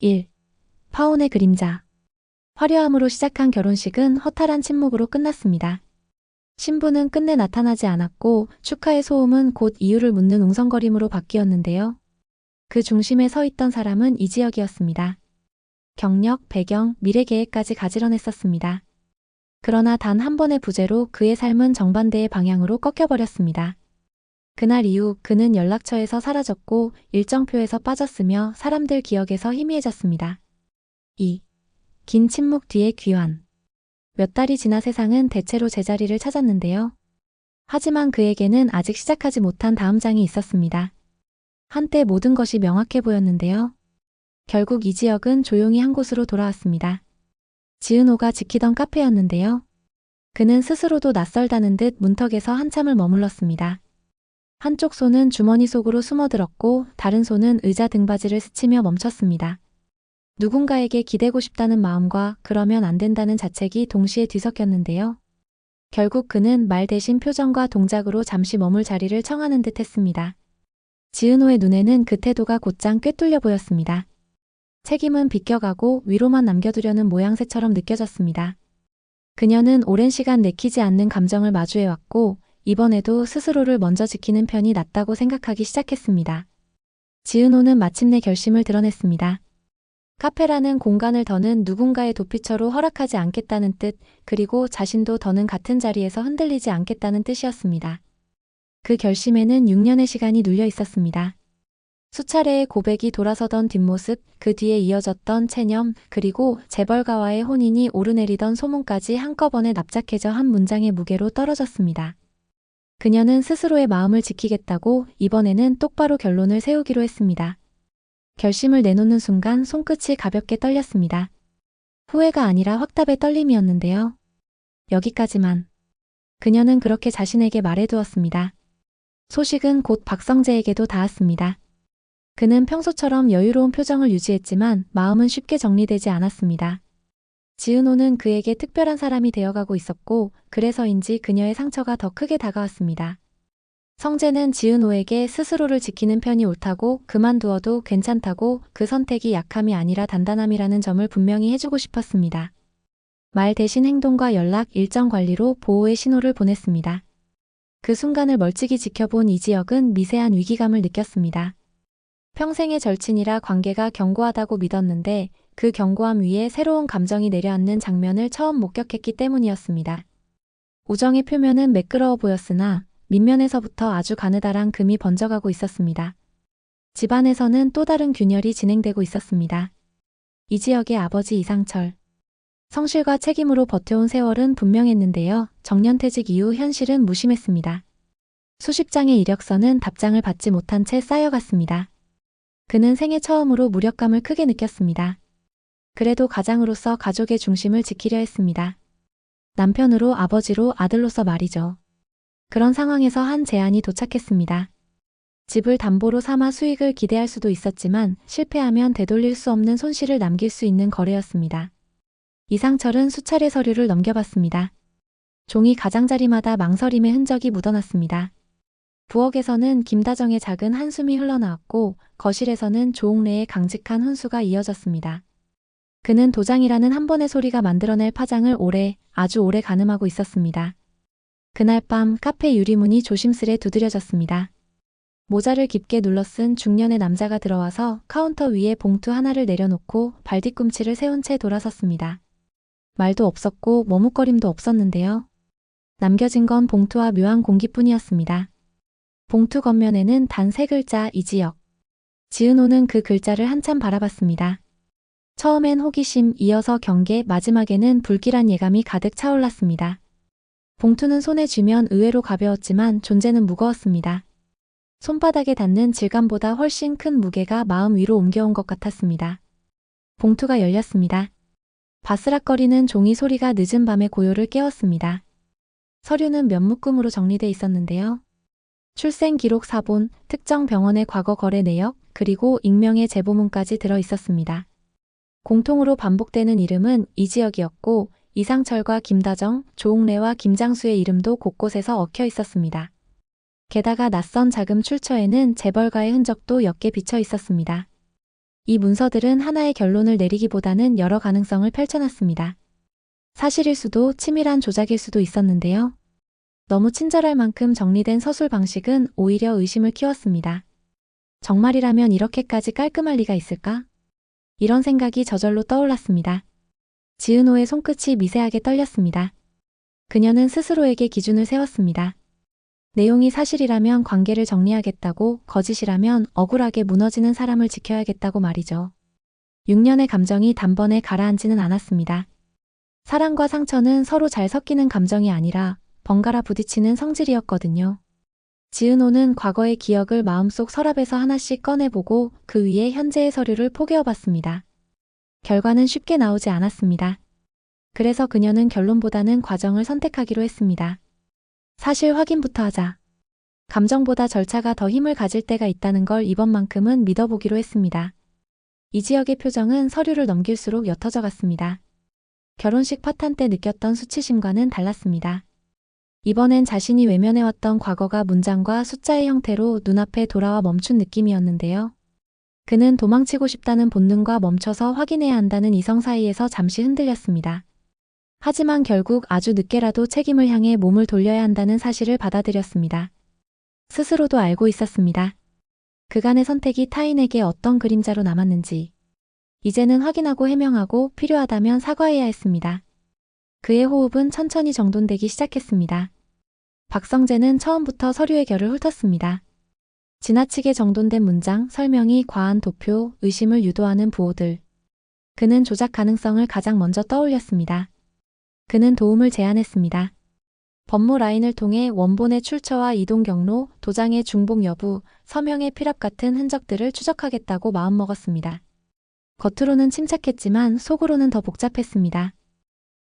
1. 파혼의 그림자. 화려함으로 시작한 결혼식은 허탈한 침묵으로 끝났습니다. 신부는 끝내 나타나지 않았고 축하의 소음은 곧 이유를 묻는 웅성거림으로 바뀌었는데요. 그 중심에 서 있던 사람은 이지혁이었습니다. 경력, 배경, 미래 계획까지 가지런했었습니다. 그러나 단 한 번의 부재로 그의 삶은 정반대의 방향으로 꺾여버렸습니다. 그날 이후 그는 연락처에서 사라졌고 일정표에서 빠졌으며 사람들 기억에서 희미해졌습니다. 2. 긴 침묵 뒤의 귀환. 몇 달이 지나 세상은 대체로 제자리를 찾았는데요. 하지만 그에게는 아직 시작하지 못한 다음 장이 있었습니다. 한때 모든 것이 명확해 보였는데요. 결국 이지혁은 조용히 한 곳으로 돌아왔습니다. 지은호가 지키던 카페였는데요. 그는 스스로도 낯설다는 듯 문턱에서 한참을 머물렀습니다. 한쪽 손은 주머니 속으로 숨어들었고 다른 손은 의자 등받이를 스치며 멈췄습니다. 누군가에게 기대고 싶다는 마음과 그러면 안 된다는 자책이 동시에 뒤섞였는데요. 결국 그는 말 대신 표정과 동작으로 잠시 머물 자리를 청하는 듯 했습니다. 지은호의 눈에는 그 태도가 곧장 꿰뚫려 보였습니다. 책임은 비껴가고 위로만 남겨두려는 모양새처럼 느껴졌습니다. 그녀는 오랜 시간 내키지 않는 감정을 마주해왔고 이번에도 스스로를 먼저 지키는 편이 낫다고 생각하기 시작했습니다. 지은호는 마침내 결심을 드러냈습니다. 카페라는 공간을 더는 누군가의 도피처로 허락하지 않겠다는 뜻, 그리고 자신도 더는 같은 자리에서 흔들리지 않겠다는 뜻이었습니다. 그 결심에는 6년의 시간이 눌려 있었습니다. 수차례의 고백이 돌아서던 뒷모습, 그 뒤에 이어졌던 체념, 그리고 재벌가와의 혼인이 오르내리던 소문까지 한꺼번에 납작해져 한 문장의 무게로 떨어졌습니다. 그녀는 스스로의 마음을 지키겠다고 이번에는 똑바로 결론을 세우기로 했습니다. 결심을 내놓는 순간 손끝이 가볍게 떨렸습니다. 후회가 아니라 확답의 떨림이었는데요. 여기까지만. 그녀는 그렇게 자신에게 말해두었습니다. 소식은 곧 박성재에게도 닿았습니다. 그는 평소처럼 여유로운 표정을 유지했지만 마음은 쉽게 정리되지 않았습니다. 지은호는 그에게 특별한 사람이 되어가고 있었고 그래서인지 그녀의 상처가 더 크게 다가왔습니다. 성재는 지은호에게 스스로를 지키는 편이 옳다고 그만두어도 괜찮다고 그 선택이 약함이 아니라 단단함이라는 점을 분명히 해주고 싶었습니다. 말 대신 행동과 연락, 일정 관리로 보호의 신호를 보냈습니다. 그 순간을 멀찍이 지켜본 이지혁은 미세한 위기감을 느꼈습니다. 평생의 절친이라 관계가 견고하다고 믿었는데 그 견고함 위에 새로운 감정이 내려앉는 장면을 처음 목격했기 때문이었습니다. 우정의 표면은 매끄러워 보였으나 밑면에서부터 아주 가느다란 금이 번져가고 있었습니다. 집안에서는 또 다른 균열이 진행되고 있었습니다. 이지혁의 아버지 이상철. 성실과 책임으로 버텨온 세월은 분명했는데요. 정년퇴직 이후 현실은 무심했습니다. 수십 장의 이력서는 답장을 받지 못한 채 쌓여갔습니다. 그는 생애 처음으로 무력감을 크게 느꼈습니다. 그래도 가장으로서 가족의 중심을 지키려 했습니다. 남편으로, 아버지로, 아들로서 말이죠. 그런 상황에서 한 제안이 도착했습니다. 집을 담보로 삼아 수익을 기대할 수도 있었지만 실패하면 되돌릴 수 없는 손실을 남길 수 있는 거래였습니다. 이상철은 수차례 서류를 넘겨봤습니다. 종이 가장자리마다 망설임의 흔적이 묻어났습니다. 부엌에서는 김다정의 작은 한숨이 흘러나왔고 거실에서는 조옥래의 강직한 훈수가 이어졌습니다. 그는 도장이라는 한 번의 소리가 만들어낼 파장을 오래, 아주 오래 가늠하고 있었습니다. 그날 밤 카페 유리문이 조심스레 두드려졌습니다. 모자를 깊게 눌러쓴 중년의 남자가 들어와서 카운터 위에 봉투 하나를 내려놓고 발뒤꿈치를 세운 채 돌아섰습니다. 말도 없었고 머뭇거림도 없었는데요. 남겨진 건 봉투와 묘한 공기뿐이었습니다. 봉투 겉면에는 단 3글자 이지혁. 지은호는 그 글자를 한참 바라봤습니다. 처음엔 호기심, 이어서 경계, 마지막에는 불길한 예감이 가득 차올랐습니다. 봉투는 손에 쥐면 의외로 가벼웠지만 존재는 무거웠습니다. 손바닥에 닿는 질감보다 훨씬 큰 무게가 마음 위로 옮겨온 것 같았습니다. 봉투가 열렸습니다. 바스락거리는 종이 소리가 늦은 밤의 고요를 깨웠습니다. 서류는 몇 묶음으로 정리돼 있었는데요. 출생 기록 사본, 특정 병원의 과거 거래 내역, 그리고 익명의 제보문까지 들어 있었습니다. 공통으로 반복되는 이름은 이지혁이었고 이상철과 김다정, 조옥래와 김장수의 이름도 곳곳에서 얽혀 있었습니다. 게다가 낯선 자금 출처에는 재벌가의 흔적도 옅게 비쳐 있었습니다. 이 문서들은 하나의 결론을 내리기보다는 여러 가능성을 펼쳐놨습니다. 사실일 수도 치밀한 조작일 수도 있었는데요. 너무 친절할 만큼 정리된 서술 방식은 오히려 의심을 키웠습니다. 정말이라면 이렇게까지 깔끔할 리가 있을까? 이런 생각이 저절로 떠올랐습니다. 지은호의 손끝이 미세하게 떨렸습니다. 그녀는 스스로에게 기준을 세웠습니다. 내용이 사실이라면 관계를 정리하겠다고, 거짓이라면 억울하게 무너지는 사람을 지켜야겠다고 말이죠. 6년의 감정이 단번에 가라앉지는 않았습니다. 사랑과 상처는 서로 잘 섞이는 감정이 아니라 번갈아 부딪히는 성질이었거든요. 지은호는 과거의 기억을 마음속 서랍에서 하나씩 꺼내보고 그 위에 현재의 서류를 포개어봤습니다. 결과는 쉽게 나오지 않았습니다. 그래서 그녀는 결론보다는 과정을 선택하기로 했습니다. 사실 확인부터 하자. 감정보다 절차가 더 힘을 가질 때가 있다는 걸 이번만큼은 믿어보기로 했습니다. 이지혁의 표정은 서류를 넘길수록 옅어져 갔습니다. 결혼식 파탄 때 느꼈던 수치심과는 달랐습니다. 이번엔 자신이 외면해왔던 과거가 문장과 숫자의 형태로 눈앞에 돌아와 멈춘 느낌이었는데요. 그는 도망치고 싶다는 본능과 멈춰서 확인해야 한다는 이성 사이에서 잠시 흔들렸습니다. 하지만 결국 아주 늦게라도 책임을 향해 몸을 돌려야 한다는 사실을 받아들였습니다. 스스로도 알고 있었습니다. 그간의 선택이 타인에게 어떤 그림자로 남았는지. 이제는 확인하고 해명하고 필요하다면 사과해야 했습니다. 그의 호흡은 천천히 정돈되기 시작했습니다. 박성재는 처음부터 서류의 결을 훑었습니다. 지나치게 정돈된 문장, 설명이 과한 도표, 의심을 유도하는 부호들. 그는 조작 가능성을 가장 먼저 떠올렸습니다. 그는 도움을 제안했습니다. 법무 라인을 통해 원본의 출처와 이동 경로, 도장의 중복 여부, 서명의 필압 같은 흔적들을 추적하겠다고 마음먹었습니다. 겉으로는 침착했지만 속으로는 더 복잡했습니다.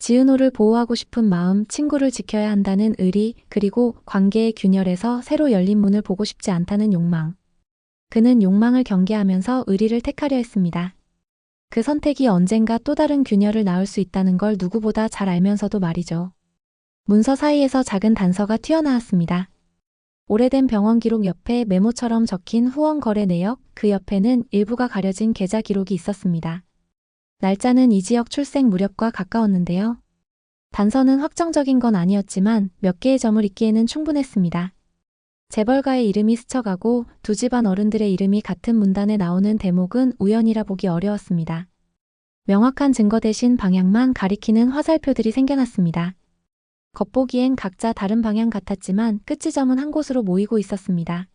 지은호를 보호하고 싶은 마음, 친구를 지켜야 한다는 의리, 그리고 관계의 균열에서 새로 열린 문을 보고 싶지 않다는 욕망. 그는 욕망을 경계하면서 의리를 택하려 했습니다. 그 선택이 언젠가 또 다른 균열을 낳을 수 있다는 걸 누구보다 잘 알면서도 말이죠. 문서 사이에서 작은 단서가 튀어나왔습니다. 오래된 병원 기록 옆에 메모처럼 적힌 후원 거래 내역, 그 옆에는 일부가 가려진 계좌 기록이 있었습니다. 날짜는 이지혁 출생 무렵과 가까웠는데요. 단서는 확정적인 건 아니었지만 몇 개의 점을 잇기에는 충분했습니다. 재벌가의 이름이 스쳐가고 두 집안 어른들의 이름이 같은 문단에 나오는 대목은 우연이라 보기 어려웠습니다. 명확한 증거 대신 방향만 가리키는 화살표들이 생겨났습니다. 겉보기엔 각자 다른 방향 같았지만 끝지점은 한 곳으로 모이고 있었습니다.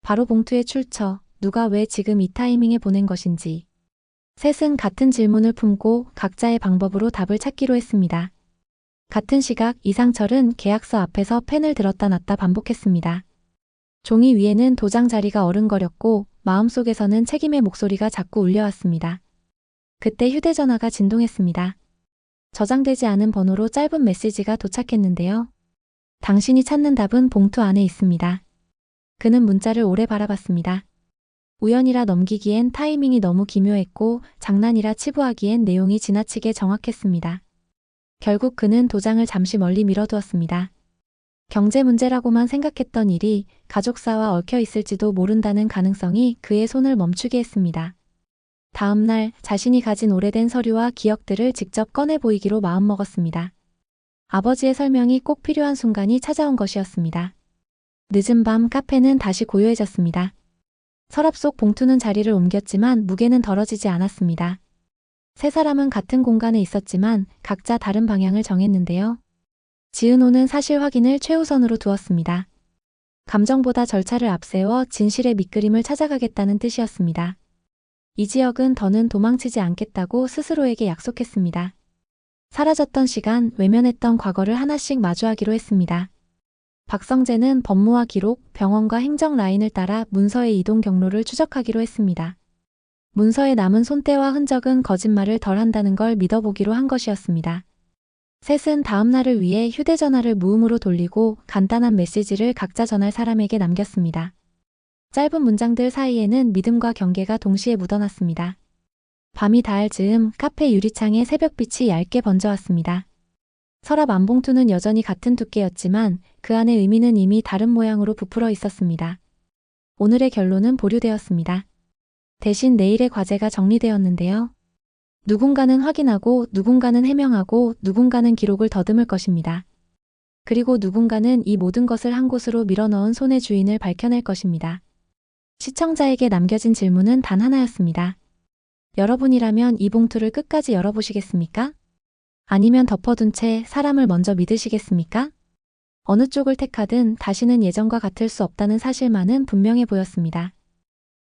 바로 봉투의 출처, 누가 왜 지금 이 타이밍에 보낸 것인지. 셋은 같은 질문을 품고 각자의 방법으로 답을 찾기로 했습니다. 같은 시각 이상철은 계약서 앞에서 펜을 들었다 놨다 반복했습니다. 종이 위에는 도장 자리가 어른거렸고 마음속에서는 책임의 목소리가 자꾸 울려왔습니다. 그때 휴대전화가 진동했습니다. 저장되지 않은 번호로 짧은 메시지가 도착했는데요. 당신이 찾는 답은 봉투 안에 있습니다. 그는 문자를 오래 바라봤습니다. 우연이라 넘기기엔 타이밍이 너무 기묘했고 장난이라 치부하기엔 내용이 지나치게 정확했습니다. 결국 그는 도장을 잠시 멀리 밀어두었습니다. 경제 문제라고만 생각했던 일이 가족사와 얽혀 있을지도 모른다는 가능성이 그의 손을 멈추게 했습니다. 다음 날 자신이 가진 오래된 서류와 기억들을 직접 꺼내 보이기로 마음먹었습니다. 아버지의 설명이 꼭 필요한 순간이 찾아온 것이었습니다. 늦은 밤 카페는 다시 고요해졌습니다. 서랍 속 봉투는 자리를 옮겼지만 무게는 덜어지지 않았습니다. 세 사람은 같은 공간에 있었지만 각자 다른 방향을 정했는데요. 지은호는 사실 확인을 최우선으로 두었습니다. 감정보다 절차를 앞세워 진실의 밑그림을 찾아가겠다는 뜻이었습니다. 이지혁은 더는 도망치지 않겠다고 스스로에게 약속했습니다. 사라졌던 시간, 외면했던 과거를 하나씩 마주하기로 했습니다. 박성재는 법무와 기록, 병원과 행정 라인을 따라 문서의 이동 경로를 추적하기로 했습니다. 문서에 남은 손때와 흔적은 거짓말을 덜 한다는 걸 믿어보기로 한 것이었습니다. 셋은 다음 날을 위해 휴대전화를 무음으로 돌리고 간단한 메시지를 각자 전할 사람에게 남겼습니다. 짧은 문장들 사이에는 믿음과 경계가 동시에 묻어났습니다. 밤이 닿을 즈음 카페 유리창에 새벽빛이 얇게 번져왔습니다. 서랍 안봉투는 여전히 같은 두께였지만 그 안의 의미는 이미 다른 모양으로 부풀어 있었습니다. 오늘의 결론은 보류되었습니다. 대신 내일의 과제가 정리되었는데요. 누군가는 확인하고, 누군가는 해명하고, 누군가는 기록을 더듬을 것입니다. 그리고 누군가는 이 모든 것을 한 곳으로 밀어넣은 손의 주인을 밝혀낼 것입니다. 시청자에게 남겨진 질문은 단 하나였습니다. 여러분이라면 이 봉투를 끝까지 열어보시겠습니까? 아니면 덮어둔 채 사람을 먼저 믿으시겠습니까? 어느 쪽을 택하든 다시는 예전과 같을 수 없다는 사실만은 분명해 보였습니다.